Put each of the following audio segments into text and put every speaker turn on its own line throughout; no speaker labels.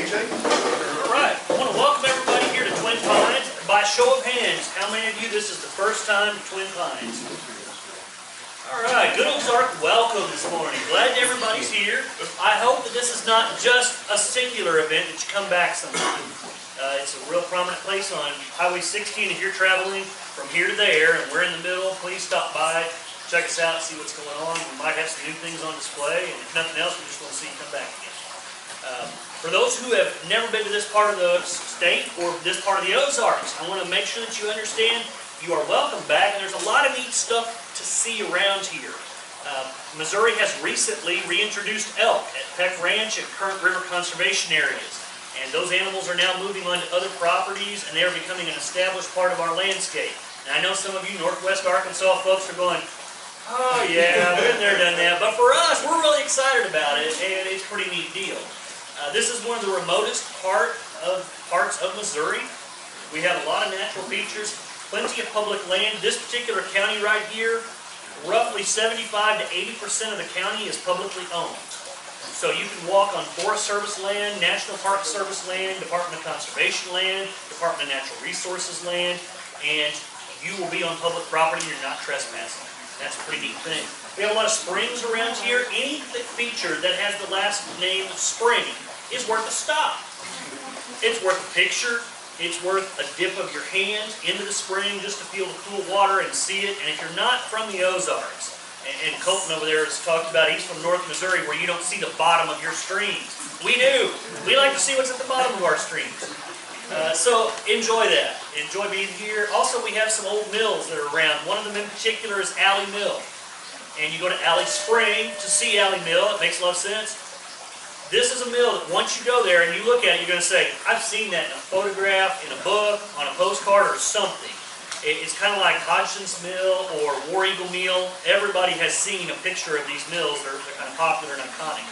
AJ?
All right, I want to welcome everybody here to Twin Pines. By show of hands, how many of you this is the first time to Twin Pines? All right, good Ozark welcome this morning. Glad everybody's here. I hope that this is not just a singular event, that you come back sometime. It's a real prominent place on Highway 16. If you're traveling from here to there and we're in the middle, please stop by, check us out, see what's going on. We might have some new things on display, and if nothing else, we just want to see you come back again. For those who have never been to this part of the state or this part of the Ozarks, I want to make sure that you understand you are welcome back, and there's a lot of neat stuff to see around here. Missouri has recently reintroduced elk at Peck Ranch and Current River conservation areas, and those animals are now moving on to other properties, and they are becoming an established part of our landscape. And I know some of you Northwest Arkansas folks are going, oh yeah, been there, done that. But for us, we're really excited about it, and it's a pretty neat deal. This is one of the remotest parts of Missouri. We have a lot of natural features, plenty of public land. This particular county right here, roughly 75 to 80% of the county is publicly owned. So you can walk on Forest Service land, National Park Service land, Department of Conservation land, Department of Natural Resources land, and you will be on public property. You're not trespassing. That's a pretty neat thing. We have a lot of springs around here. Any feature that has the last name spring is worth a stop. It's worth a picture. It's worth a dip of your hand into the spring just to feel the cool water and see it. And if you're not from the Ozarks, and Colton over there has talked about, he's from North Missouri, where you don't see the bottom of your streams. We do. We like to see what's at the bottom of our streams. So enjoy that. Enjoy being here. Also, we have some old mills that are around. One of them in particular is Alley Mill. And you go to Alley Spring to see Alley Mill. It makes a lot of sense. This is a mill that once you go there and you look at it, you're going to say, I've seen that in a photograph, in a book, on a postcard, or something. It's kind of like Hodgson's Mill or War Eagle Mill. Everybody has seen a picture of these mills. They're kind of popular and iconic.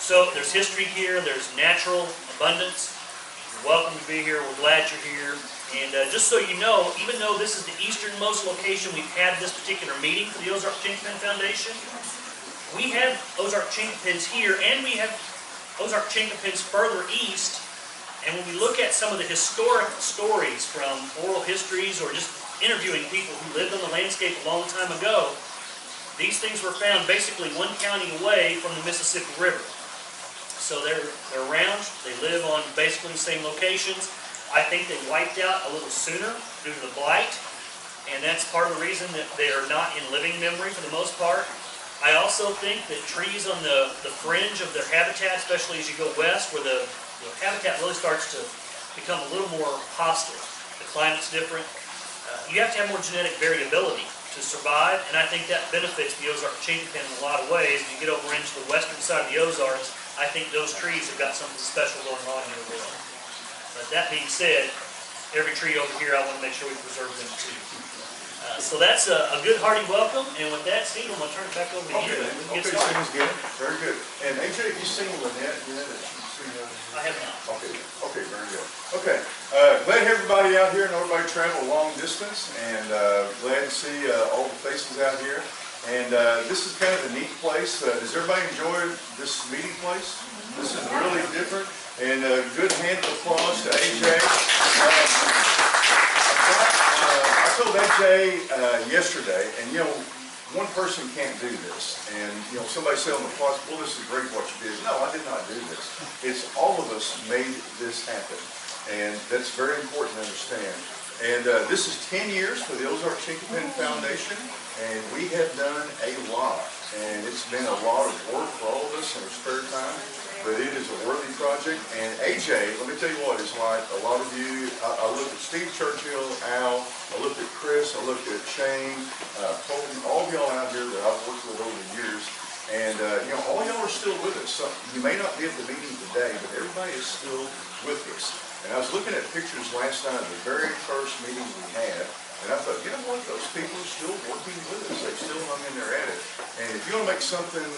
So there's history here. There's natural abundance. You're welcome to be here. We're glad you're here. And just so you know, even though this is the easternmost location we've had this particular meeting for the Ozark Chinquapin Foundation, we have Ozark Chinquapins here, and we have Ozark Chinquapins further east. And when we look at some of the historic stories from oral histories or just interviewing people who lived on the landscape a long time ago, these things were found basically one county away from the Mississippi River. So they're around, they live on basically the same locations. I think they wiped out a little sooner due to the blight, and that's part of the reason that they are not in living memory for the most part. I also think that trees on the fringe of their habitat, especially as you go west, where the habitat really starts to become a little more hostile. The climate's different. You have to have more genetic variability to survive, and I think that benefits the Ozark Chinquapin in a lot of ways. As you get over into the western side of the Ozarks, I think those trees have got something special going on here as well. But that being said, every tree over here, I want to make sure we preserve them too. So that's a good hearty welcome, and with that, Steve, I'm going to turn it back over to you.
Okay, sounds good. Very good. And AJ, have you seen Lynette yet?
I have not.
Okay, very good. Okay, glad to have everybody out here. I know everybody traveled a long distance, and glad to see all the faces out here. And this is kind of a neat place. Does everybody enjoy this meeting place? This is really different. And a good hand of applause to AJ. I told AJ yesterday, and you know, one person can't do this. And you know, somebody said on the applause, well, this is great what you did. No, I did not do this. It's all of us made this happen. And that's very important to understand. And this is 10 years for the Ozark Chinquapin Foundation, and we have done a lot. And it's been a lot of work for all of us in our spare time. But it is a worthy project, and AJ, let me tell you what, it's like a lot of you, I looked at Steve Churchill, Al, I looked at Chris, I looked at Shane, Colton, all of y'all out here that I've worked with over the years, and you know, all y'all are still with us. So you may not be at the meeting today, but everybody is still with us. And I was looking at pictures last night of the very first meeting we had, and I thought, you know what, those people are still working with us. They've still hung in there at it. And if you want to make something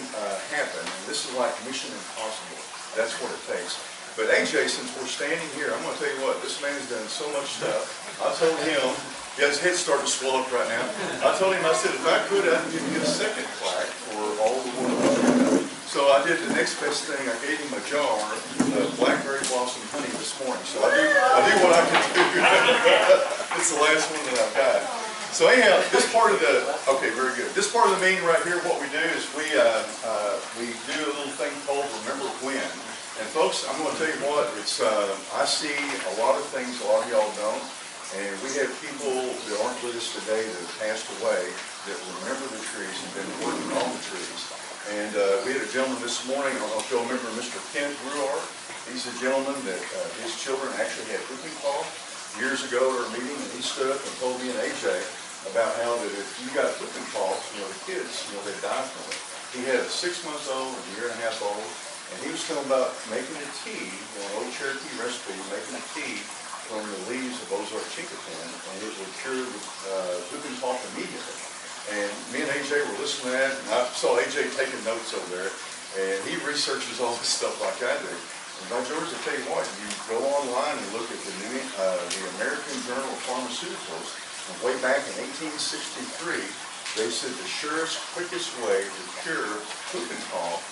happen, this is like mission impossible. That's what it takes. But AJ, since we're standing here, I'm going to tell you what, this man's done so much stuff. I told him, yeah, his head's starting to swell up right now. I told him, I said, if I could, I'd give you a second plaque for all the work. So I did the next best thing. I gave him a jar of blackberry blossom this morning, so I do what I can do. It's the last one that I've got. So anyhow, this part of the, okay, very good. This part of the meeting right here, what we do is we do a little thing called Remember When. And folks, I'm going to tell you what, it's I see a lot of things a lot of y'all don't. And we have people that aren't with us today that have passed away that remember the trees and been working on the trees. And we had a gentleman this morning, I don't know if you'll remember Mr. Ken Brewer. He's a gentleman that his children actually had whooping cough years ago at our meeting, and he stood up and told me and AJ about how that if you got whooping cough, the kids, they die from it. He had a 6-month-old and a year-and-a-half-old, and he was telling about making a tea, an old Cherokee recipe, making a tea from the leaves of Ozark Chinquapin, and it would cure whooping cough immediately. And me and AJ were listening to that, and I saw AJ taking notes over there, and he researches all this stuff like I do. And by George, I tell you what, you go online and look at the American Journal of Pharmaceuticals, and way back in 1863, they said the surest, quickest way to cure whooping cough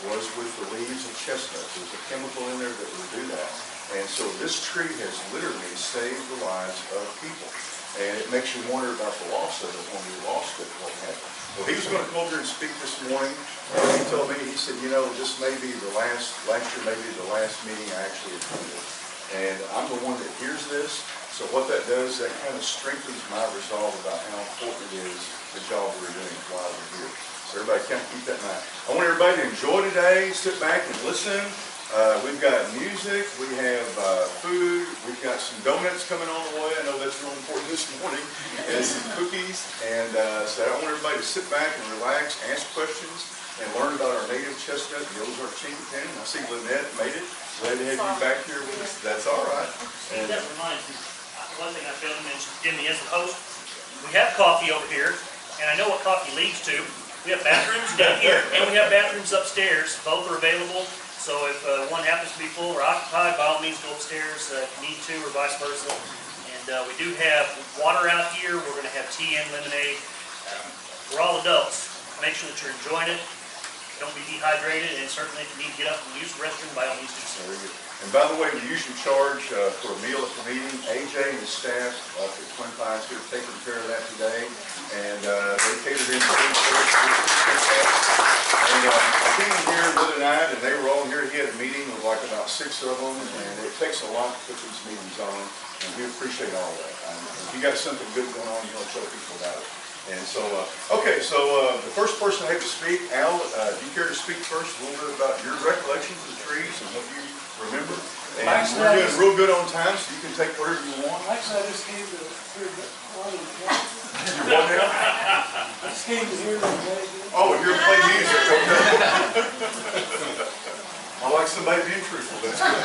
was with the leaves of chestnuts. There's a chemical in there that will do that. And so this tree has literally saved the lives of people. And it makes you wonder about the loss of it when we lost it, what happened. Well, he was going to come over here and speak this morning. And he told me, he said, this may be the last lecture, maybe the last meeting I actually attended. And I'm the one that hears this. So what that does, that kind of strengthens my resolve about how important it is, the job we're doing while we're here. So everybody kind of keep that in mind. I want everybody to enjoy today, sit back and listen. We've got music, we have food, we've got some donuts coming on the way. I know that's real important this morning, and some cookies. And so I want everybody to sit back and relax, ask questions, and learn about our native chestnut, the Ozark Chinquapin. I see Lynette made it. Glad to have you back here with us. That's all right.
And that reminds me, one thing I failed to mention, Jimmy, as the host, we have coffee over here, and I know what coffee leads to. We have bathrooms down here, and we have bathrooms upstairs. Both are available. So if one happens to be full or occupied, by all means go upstairs if you need to, or vice versa. And we do have water out here. We're going to have tea and lemonade. We're all adults. Make sure that you're enjoying it. Don't be dehydrated, and certainly if you need to get up and use the restroom, by all means do so.
Very good. And by the way, we usually charge for a meal at the meeting. AJ and his staff at Twin Pines here are taking care of that today. And they catered in food for us. And I came in here the other night, and they were all here. He had a meeting with like about 6 of them, and it takes a lot to put these meetings on, and we appreciate all that. If you got something good going on, you want to show people about it. And so, okay, so the first person I have to speak, Al, do you care to speak first a little bit about your recollections of the trees and what you remember? And we're doing real good on time, so you can take whatever you want.
Actually, I just came to hear the
You want now?
I just came to hear the
Oh, you're playing music, okay. I like somebody being truthful, that's good.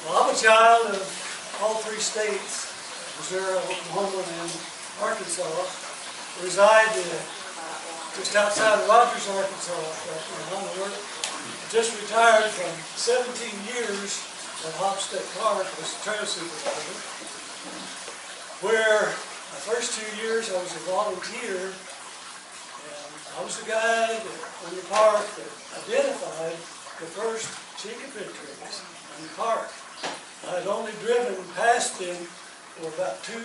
Well, I'm a child of all 3 states, Missouri, Oklahoma, and Arkansas. Reside just outside of Rogers, Arkansas right now. I just retired from 17 years at Hopstead Park as a trail supervisor, where the first 2 years I was a volunteer, and I was the guy in the park that identified the first Chinquapin trees in the park. I had only driven past them for about 2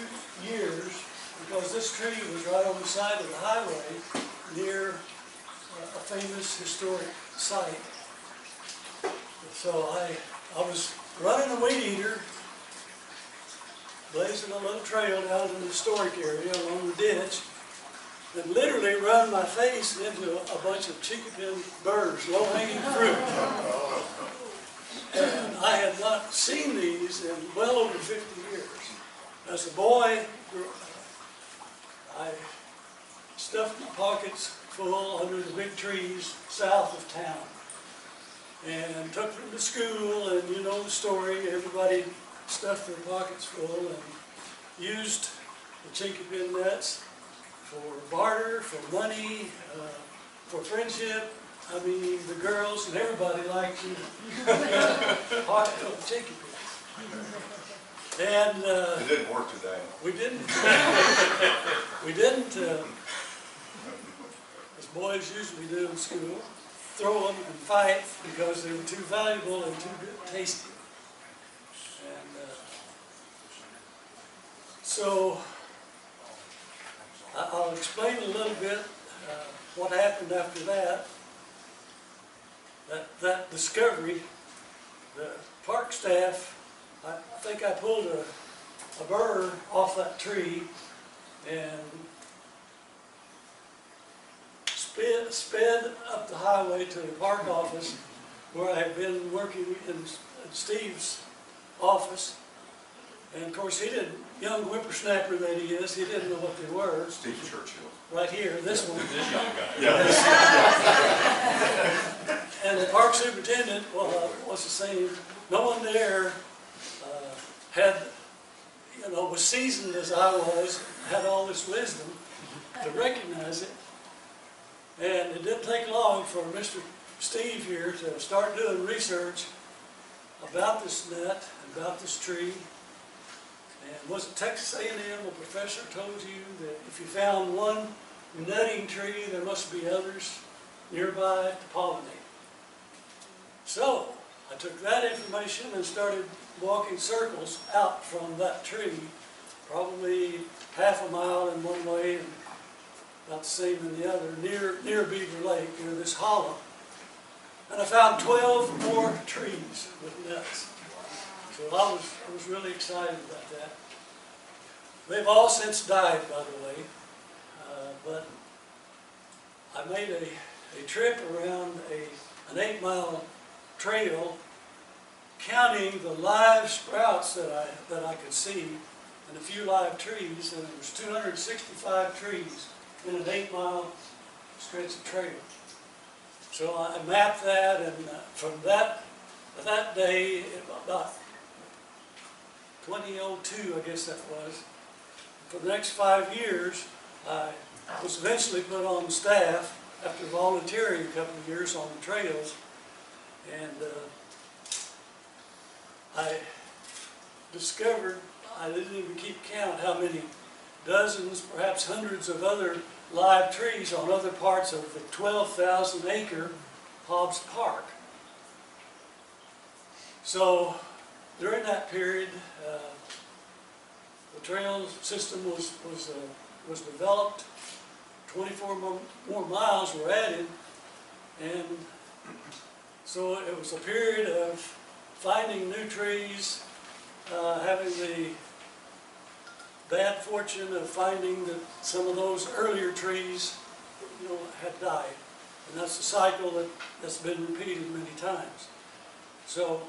years because this tree was right on the side of the highway near a famous historic site. So I was running a weed eater, blazing a little trail down in the historic area along the ditch, that literally run my face into a bunch of Chinquapin burrs, low-hanging fruit. And I had not seen these in well over 50 years. As a boy, I stuffed my pockets full under the big trees south of town, and took them to school, and you know the story, everybody stuffed their pockets full and used the Chinquapin nuts for barter, for money, for friendship. I mean, the girls and everybody liked you. Pocket full of Chinquapin. And
it didn't work today.
we didn't. We didn't, as boys usually do in school. throw them and fight because they were too valuable and too good tasty. And so I'll explain a little bit what happened after that. That discovery, the park staff, I think I pulled a burr off that tree and sped up the highway to the park office where I had been working in Steve's office. And of course, he didn't, young whippersnapper that he is, he didn't know what they were.
Steve Churchill.
Right here, this one.
This young guy.
Yeah.
And the park superintendent, well, what's the saying? No one there had, was seasoned as I was, had all this wisdom to recognize it. And it didn't take long for Mr. Steve here to start doing research about this nut, about this tree. And was it Texas A&M, a professor told you that if you found one nutting tree, there must be others nearby to pollinate. So I took that information and started walking circles out from that tree, probably half a mile in one way and about the same in the other, near Beaver Lake, near this hollow. And I found 12 more trees with nuts. So I was really excited about that. They've all since died, by the way, but I made a trip around an 8-mile trail, counting the live sprouts that I could see, and a few live trees, and there was 265 trees in an 8-mile stretch of trail. So I mapped that, and from that day, about 2002, I guess that was, for the next 5 years, I was eventually put on staff after volunteering a couple of years on the trails, and I discovered, I didn't even keep count how many dozens, perhaps hundreds of other live trees on other parts of the 12,000-acre Hobbs Park. So during that period, the trail system was developed. 24 more miles were added, and so it was a period of finding new trees, having the bad fortune of finding that some of those earlier trees, had died, and that's a cycle that's been repeated many times. So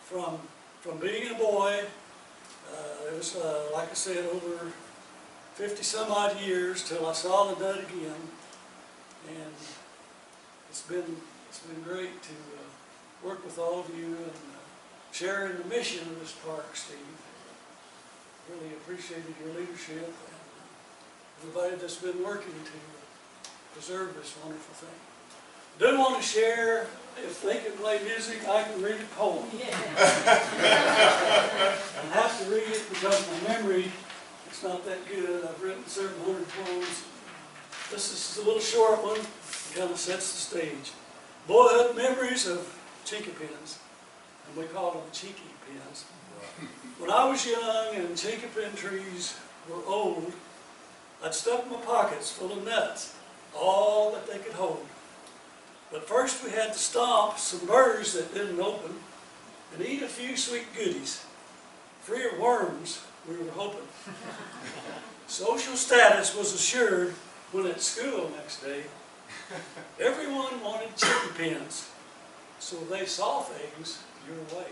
from being a boy, it was like I said, over 50 some odd years till I saw the nut again, and it's been great to work with all of you and share in the mission of this park, Steve. Really appreciated your leadership and everybody that's been working to preserve this wonderful thing. I do want to share, if they can play music, I can read a poem. Yeah. I have to read it because my memory is not that good. I've written several hundred poems. This is a little short one. It kind of sets the stage. Boyhood memories of Chinquapins, and we call them cheeky pins. When I was young and Chinquapin trees were old, I'd stuff my pockets full of nuts, all that they could hold. But first we had to stomp some burrs that didn't open and eat a few sweet goodies. Free of worms, we were hoping. Social status was assured when at school next day. Everyone wanted Chinquapins, so they saw things your way.